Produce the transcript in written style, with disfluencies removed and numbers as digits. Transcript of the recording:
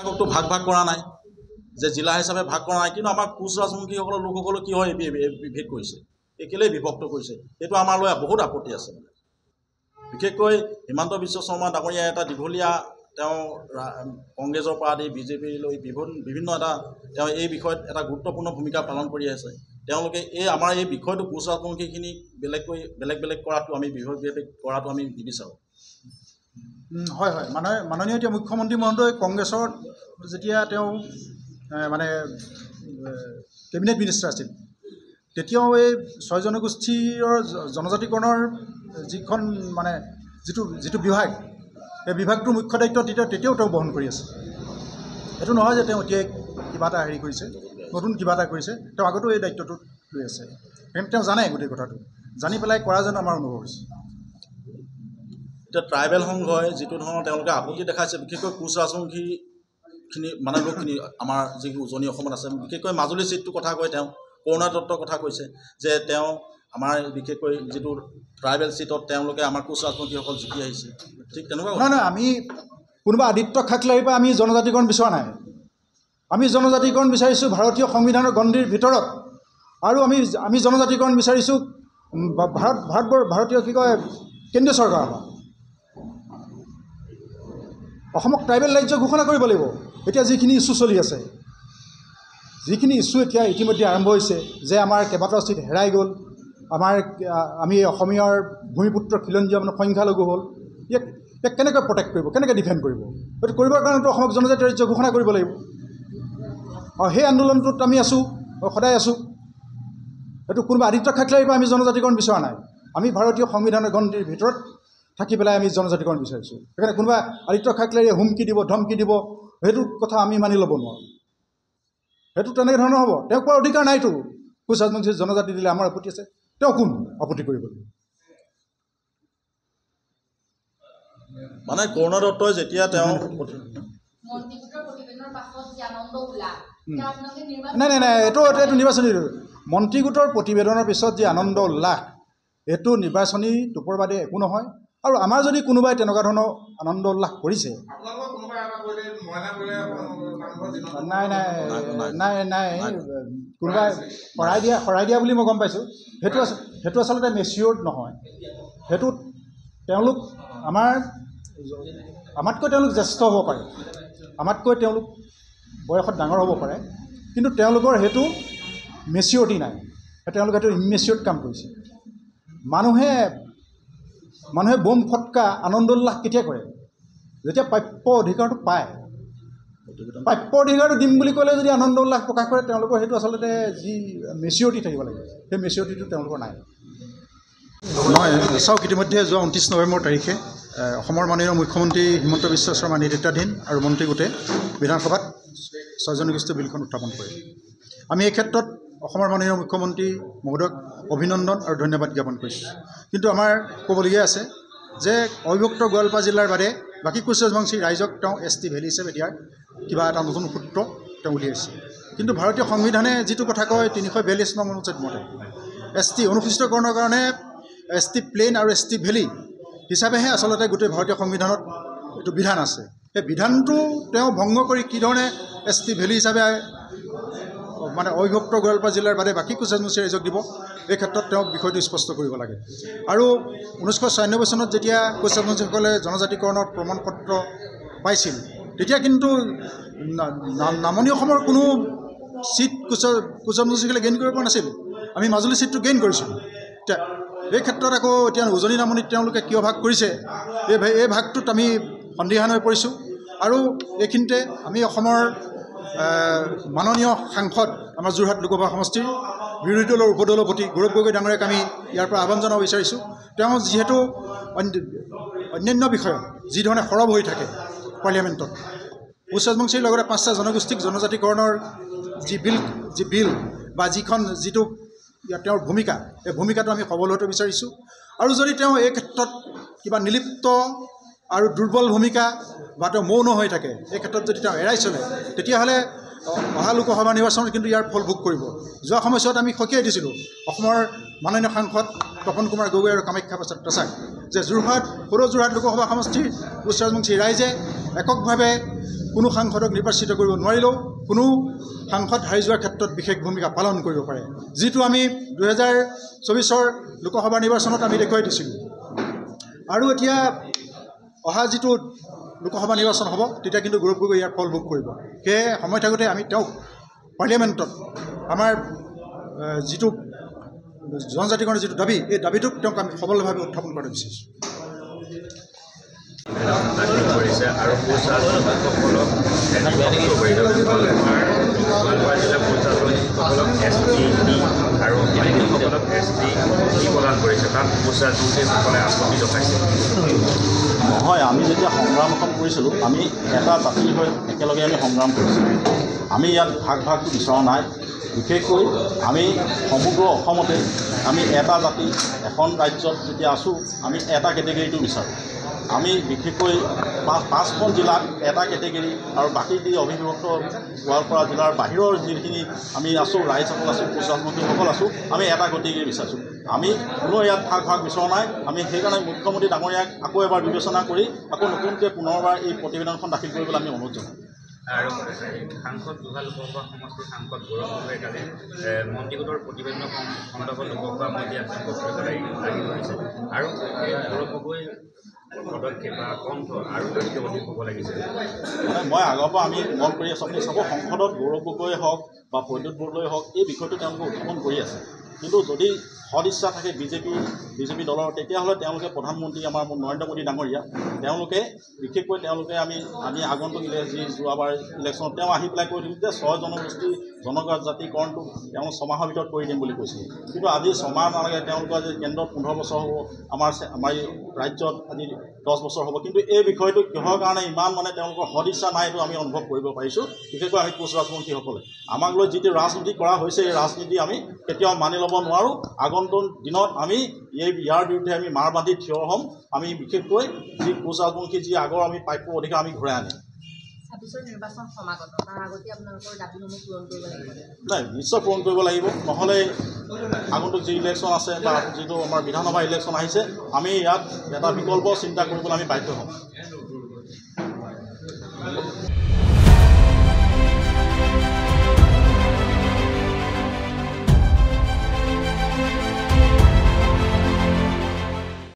বিভাগকটো ভাগ কৰা নাই যে জিলা হিচাপে ভাগ কৰা নাই, কিন্তু আমাৰ কোচ ৰাজবংশীসকলৰ লোকসকলে কি হয় বিভেদ কৰিছে, কেলেই বিভক্ত কৰিছে, সেইটো আমালৈ বহুত আপত্তি আছে। বিশেষকৈ হিমন্ত বিশ্ব শৰ্মা ডাঙৰীয়া এটা দীঘলীয়া তেওঁ কংগ্ৰেছৰ পৰা আদি বিজেপিলৈ বিভিন্ন এটা তেওঁ এই বিষয়ত এটা গুৰুত্বপূৰ্ণ ভূমিকা পালন কৰি আছে। তেওঁলোকে আমাৰ এই বিষয়টো কোচ ৰাজবংশীখিনিক বেলেগ কৰাটো আমি বিভেদ কৰাটো আমি নিবিচাৰোঁ। হয় হয়, মাননীয় এতিয়া মুখ্যমন্ত্ৰী মহোদয় কংগ্ৰেছৰ যেতিয়া তেওঁ মানে কেবিনেট মিনিষ্টাৰ আছিল, তেতিয়াও এই 6 জনগোষ্ঠীৰ জনজাতিকৰণৰ যিখন মানে যিটো বিভাগ, এই বিভাগটোৰ মুখ্য দায়িত্ব তেতিয়াও তেওঁ বহন কৰি আছে। এইটো নহয় যে তেওঁ এতিয়াই কিবা এটা হেৰি কৰিছে, নতুন কিবা এটা কৰিছে, তেওঁ আগতো এই দায়িত্বটো লৈ আছে। তেওঁ জানে গোটেই কথাটো, জানি পেলাই কৰা যেন আমাৰ অনুভৱ হৈছে। এতিয়া ট্ৰাইবেল সংঘই যিটো ধৰণৰ তেওঁলোকে আপত্তি দেখাইছে, বিশেষকৈ কোচ ৰাজবংশীখিনি মানে লোকখিনি আমাৰ যি উজনি অসমত আছে, বিশেষকৈ মাজুলী চিটটোৰ কথা কৈ তেওঁ কৰুণা দত্তৰ কথা কৈছে যে তেওঁ আমাৰ বিশেষকৈ যিটো ট্ৰাইবেল চিটত তেওঁলোকে আমাৰ কোচ ৰাজবংশীসকল জিকি আহিছে। ঠিক তেনেকুৱা নহয়, আমি কোনোবা আদিত্য খাকলাৰীৰ পৰা আমি জনজাতিকৰণ বিচৰা নাই। আমি জনজাতিকৰণ বিচাৰিছোঁ ভাৰতীয় সংবিধানৰ গণ্ডিৰ ভিতৰত, আৰু আমি জনজাতিকৰণ বিচাৰিছোঁ ভাৰতীয় কি কয় কেন্দ্ৰীয় চৰকাৰৰ পৰা। অসমক ট্ৰাইবেল ৰাজ্য ঘোষণা কৰিব লাগিব। এতিয়া যিখিনি ইছ্যু চলি আছে, যিখিনি ইছ্যু এতিয়া ইতিমধ্যে আৰম্ভ হৈছে যে আমাৰ কেইবাটাও চিট হেৰাই গ'ল, আমি অসমীয়াৰ ভূমিপুত্ৰ খিলঞ্জীয়া মানে সংখ্যালঘু হ'ল, ইয়াক কেনেকৈ প্ৰটেক্ট কৰিব, কেনেকৈ ডিফেণ্ড কৰিব? সেইটো কৰিবৰ কাৰণেতো অসমক জনজাতীয় ৰাজ্য ঘোষণা কৰিব লাগিব। আৰু সেই আন্দোলনটোত আমি আছোঁ, সদায় আছোঁ। সেইটো কোনোবা আদিত্য খাকলাৰীৰ পৰা আমি জনজাতিকৰণ বিচৰা নাই। আমি ভাৰতীয় সংবিধানৰ গণ্ডিৰ ভিতৰত থাকি পেলাই আমি জনজাতিকৰণ বিচাৰিছোঁ। সেইকাৰণে কোনোবা আদিত্য খাকলাৰীয়ে হুমকি দিব, ধমকি দিব, সেইটো কথা আমি মানি ল'ব নোৱাৰোঁ। সেইটো তেনেকৈ ধৰণৰ হ'ব। তেওঁক কোৱাৰ অধিকাৰ নাইতো। কোচ ৰাজবংশী জনজাতি দিলে আমাৰ আপত্তি আছে, তেওঁ কোন আপত্তি কৰিবলৈ? মানে কৰুণা দত্তই যেতিয়া তেওঁ নাই, এইটো নিৰ্বাচনী মন্ত্ৰীগোটৰ প্ৰতিবেদনৰ পিছত যি আনন্দ উল্লাস, এইটো নিৰ্বাচনী টোপৰ বাদে একো নহয়। আৰু আমাৰ যদি কোনোবাই তেনেকুৱা ধৰণৰ আনন্দ উল্লাস কৰিছে, নাই কোনোবাই শৰাই দিয়া বুলি মই গম পাইছোঁ। সেইটো আচলতে মেচিয়ৰ্ড নহয়। সেইটোত তেওঁলোক আমাতকৈ তেওঁলোক জ্যেষ্ঠ হ'ব পাৰে, আমাতকৈ তেওঁলোক বয়সত ডাঙৰ হ'ব পাৰে, কিন্তু তেওঁলোকৰ সেইটো মেচিয়ৰিটি নাই। তেওঁলোকে সেইটো ইমেচিয়ৰ্ড কাম কৰিছে। মানুহে বোম ফটকা আনন্দ উল্লাস কেতিয়া কৰে? যেতিয়া প্ৰাপ্য অধিকাৰটো পায়। প্ৰাপ্য অধিকাৰটো দিম বুলি ক'লে যদি আনন্দ উল্লাস প্ৰকাশ কৰে, তেওঁলোকৰ সেইটো আচলতে যি মেচিয়ৰিটি থাকিব লাগে, সেই মেচিয়ৰিটিটো তেওঁলোকৰ নাই। নহয়, চাওক, ইতিমধ্যে যোৱা 29 নৱেম্বৰ তাৰিখে অসমৰ মাননীয় মুখ্যমন্ত্ৰী হিমন্ত বিশ্ব শৰ্মা নেতৃত্বাধীন আৰু মন্ত্ৰীগোটে বিধানসভাত 6 জনগোষ্ঠী বিলখন উত্থাপন কৰে। আমি এই ক্ষেত্ৰত অসমৰ মাননীয় মুখ্যমন্ত্ৰী মহোদয়ক অভিনন্দন আৰু ধন্যবাদ জ্ঞাপন কৰিছোঁ। কিন্তু আমাৰ ক'বলগীয়া আছে যে অবিভক্ত গোৱালপাৰা জিলাৰ বাদে বাকী কোচ ৰাজবংশী ৰাইজক তেওঁ ST ভেলী হিচাপে দিয়াৰ কিবা এটা নতুন সূত্ৰ তেওঁ উলিয়াইছে। কিন্তু ভাৰতীয় সংবিধানে যিটো কথা কয় 342 নং অনুচ্ছেদ মতে ST অনুসূচিতকৰণৰ কাৰণে ST প্লেইন আৰু ST ভেলী হিচাপেহে আচলতে গোটেই ভাৰতীয় সংবিধানত এইটো বিধান আছে। সেই বিধানটো তেওঁ ভংগ কৰি কি ধৰণে ST ভেলী হিচাপে মানে অবিভক্ত গোৱালপাৰা জিলাৰ বাদে বাকী কোচ ৰাজবংশী ৰাইজক দিব, এই ক্ষেত্ৰত তেওঁ বিষয়টো স্পষ্ট কৰিব লাগে। আৰু 1996 চনত যেতিয়া কোচ ৰাজবংশীসকলে জনজাতিকৰণৰ প্ৰমাণপত্ৰ পাইছিল, তেতিয়া কিন্তু নামনি অসমৰ কোনো চিট কোচ ৰাজবংশীসকলে গেইন কৰিব পৰা নাছিল। আমি মাজুলী চিটটো গেইন কৰিছিলোঁ। এতিয়া এই ক্ষেত্ৰত আকৌ এতিয়া উজনি নামনিত তেওঁলোকে কিয় ভাগ কৰিছে, এই ভাগটোত আমি সন্দিহান হৈ পৰিছোঁ। আৰু এইখিনিতে আমি অসমৰ মাননীয় সাংসদ আমাৰ যোৰহাট লোকসভা সমষ্টিৰ বিৰোধী দলৰ উপদলপতি গৌৰৱ গগৈ ডাঙৰীয়াক আমি ইয়াৰ পৰা আহ্বান জনাব বিচাৰিছোঁ। তেওঁ যিহেতু অন্যান্য বিষয়ত যিধৰণে সৰব হৈ থাকে পাৰ্লিয়ামেণ্টত, কোচ ৰাজবংশীৰ লগতে 5টা জনগোষ্ঠীক জনজাতিকৰণৰ যি বিল বা যিটো তেওঁৰ ভূমিকা, এই ভূমিকাটো আমি সবল হোৱাটো বিচাৰিছোঁ। আৰু যদি তেওঁ এই ক্ষেত্ৰত কিবা নিলিপ্ত আৰু দুৰ্বল ভূমিকা বা তেওঁ মৌন হৈ থাকে, এই ক্ষেত্ৰত যদি তেওঁ এৰাই চলে, তেতিয়াহ'লে অহা লোকসভা নিৰ্বাচনত কিন্তু ইয়াৰ ফল ভোগ কৰিব। যোৱা সময়ছোৱাত আমি সকীয়াই দিছিলোঁ অসমৰ মাননীয় সাংসদ তপন কুমাৰ গগৈ আৰু কামাখ্যা প্ৰসাদ তাছাক যে যোৰহাট লোকসভা সমষ্টিৰ কোচ ৰাজবংশী ৰাইজে এককভাৱে কোনো সাংসদক নিৰ্বাচিত কৰিব নোৱাৰিলেও কোনো সাংসদ হাৰি যোৱাৰ ক্ষেত্ৰত বিশেষ ভূমিকা পালন কৰিব পাৰে, যিটো আমি 2024 লোকসভা নিৰ্বাচনত আমি দেখুৱাই দিছিলোঁ। আৰু এতিয়া অহা যিটো লোকসভা নিৰ্বাচন হ'ব তেতিয়া কিন্তু গৌৰৱ গগৈ ইয়াৰ ফল ভোগ কৰিব। সেয়ে সময় থাকোঁতে আমি তেওঁক পাৰ্লিয়ামেণ্টত আমাৰ যিটো জনজাতিকৰণৰ যিটো দাবী, এই দাবীটোক তেওঁক আমি সবলভাৱে উত্থাপন কৰাটো বিচাৰিছোঁ। কৰিছে আৰু কোচ-ৰাজনীতিসকলক ST আৰু সকলক ST প্ৰদান কৰিছে, তাত কোচ-ৰাজনীতিসকলে আপত্তি জনাইছে। নহয়, আমি যেতিয়া সংগ্ৰাম এখন কৰিছিলোঁ আমি এটা জাতিৰ হৈ একেলগে আমি সংগ্ৰাম কৰিছিলোঁ। আমি ইয়াত ভাগটো বিচৰা নাই। বিশেষকৈ আমি সমগ্ৰ অসমতে আমি এটা জাতি এখন ৰাজ্যত যেতিয়া আছোঁ আমি এটা কেটেগৰীটো বিচাৰোঁ। আমি বিশেষকৈ 5খন জিলাত এটা কেটেগৰী আৰু বাকী যি অবিভক্ত গোৱালপাৰা জিলাৰ বাহিৰৰ যিখিনি আমি আছোঁ, ৰাইজসকল আছোঁ, কোচ-ৰাজবংশীসকল আছোঁ, আমি এটা কেটেগৰী বিচাৰিছোঁ। আমি কোনো ইয়াত ভাগ বিচৰা নাই। আমি সেইকাৰণে মুখ্যমন্ত্ৰী ডাঙৰীয়াক আকৌ এবাৰ বিবেচনা কৰি আকৌ নতুনকৈ পুনৰবাৰ এই প্ৰতিবেদনখন দাখিল কৰিবলৈ আমি অনুৰোধ জনাওঁ। আৰু সাংসদ যোৰহাট লোকসভা সমষ্টিৰ সাংসদ গৌৰৱ গগৈয়ে কালি মন্ত্ৰীগোটৰ প্ৰতিবেদন সন্দৰ্ভত লোকসভা মন্ত্ৰী এখন বক্তব্য দাঙি ধৰিছে আৰু গৌৰৱ গগৈ পদক্ষেপ বা কণ্ঠ আৰু অধিক হ'ব লাগিছে। মানে মই আগৰ পৰা আমি মন কৰি আছোঁ, আপুনি চাব সংসদত গৌৰৱ গগৈয়ে হওক বা প্ৰদ্যুৎ বৰদলৈয়ে হওক এই বিষয়টো তেওঁলোকে উত্থাপন কৰি আছে। কিন্তু যদি সদিচ্ছা থাকে বিজেপি দলৰ, তেতিয়াহ'লে তেওঁলোকে প্ৰধানমন্ত্ৰী আমাৰ নৰেন্দ্ৰ মোদী ডাঙৰীয়া তেওঁলোকে বিশেষকৈ আমি আগন্তুক যি যোৱাবাৰ ইলেকশ্যনত তেওঁ আহি পেলাই কৈ দিছিল যে 6 জনগোষ্ঠীৰ জনজাতিকৰণটো তেওঁ 6 মাহৰ ভিতৰত কৰি দিম বুলি কৈছিল। কিন্তু আজি 6 মাহ নালাগে, তেওঁলোকৰ আজি কেন্দ্ৰত 15 বছৰ হ'ব, আমাৰ ৰাজ্যত আজি 10 বছৰ হ'ব। কিন্তু এই বিষয়টো কিহৰ কাৰণে ইমান মানে তেওঁলোকৰ সদিচ্ছা নাই এইটো আমি অনুভৱ কৰিব পাৰিছোঁ। বিশেষকৈ আমি কোচ-ৰাজবংশীসকলে আমাক লৈ যিটো ৰাজনীতি কৰা হৈছে এই ৰাজনীতি আমি কেতিয়াও মানি ল'ব নোৱাৰোঁ। আগন্তুক দিনত আমি ইয়াৰ বিৰুদ্ধে আমি মাৰ বান্ধি থিয় হ'ম। আমি বিশেষকৈ যি কোচ-ৰাজবংশী যি আগৰ আমি প্ৰাপ্য অধিকাৰ আমি ঘূৰাই আনিম। নিৰ্বাচন সমাগত তাৰ আগতে আপোনালোকৰ দাবীসমূহ পূৰণ কৰিব লাগিব। নাই, নিশ্চয় পূৰণ কৰিব লাগিব। নহ'লে আগন্তুক যি ইলেকশ্যন আছে বা যিটো আমাৰ বিধানসভা ইলেকশ্যন আহিছে, আমি ইয়াত এটা বিকল্প চিন্তা কৰিবলৈ আমি বাধ্য হ'ম।